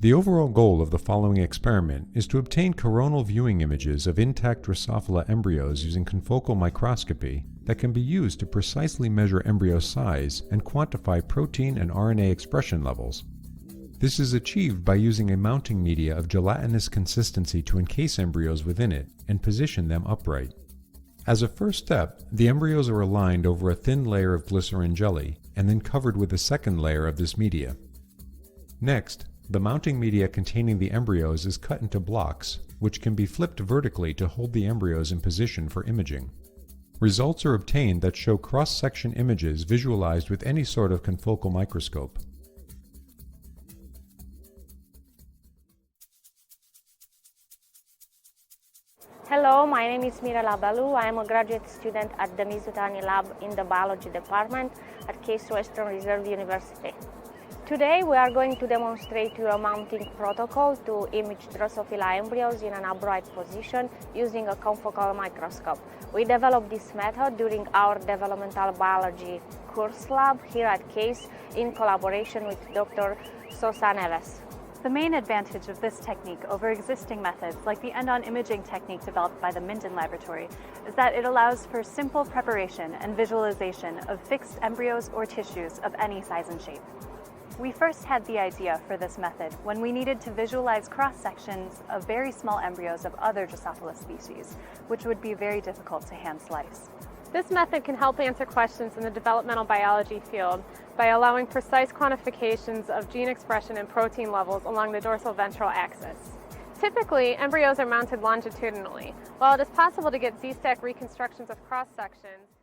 The overall goal of the following experiment is to obtain coronal viewing images of intact Drosophila embryos using confocal microscopy that can be used to precisely measure embryo size and quantify protein and RNA expression levels. This is achieved by using a mounting media of gelatinous consistency to encase embryos within it and position them upright. As a first step, the embryos are aligned over a thin layer of glycerin jelly and then covered with a second layer of this media. Next, the mounting media containing the embryos is cut into blocks, which can be flipped vertically to hold the embryos in position for imaging. Results are obtained that show cross-section images visualized with any sort of confocal microscope. Hello, my name is Mirela Belu. I am a graduate student at the Mizutani lab in the biology department at Case Western Reserve University. Today we are going to demonstrate you a mounting protocol to image Drosophila embryos in an upright position using a confocal microscope. We developed this method during our developmental biology course lab here at Case in collaboration with Dr. Sousa-Neves. The main advantage of this technique over existing methods like the end-on imaging technique developed by the Minden Laboratory is that it allows for simple preparation and visualization of fixed embryos or tissues of any size and shape. We first had the idea for this method when we needed to visualize cross-sections of very small embryos of other Drosophila species, which would be very difficult to hand slice. This method can help answer questions in the developmental biology field by allowing precise quantifications of gene expression and protein levels along the dorsal ventral axis. Typically, embryos are mounted longitudinally. While it is possible to get Z-stack reconstructions of cross-sections,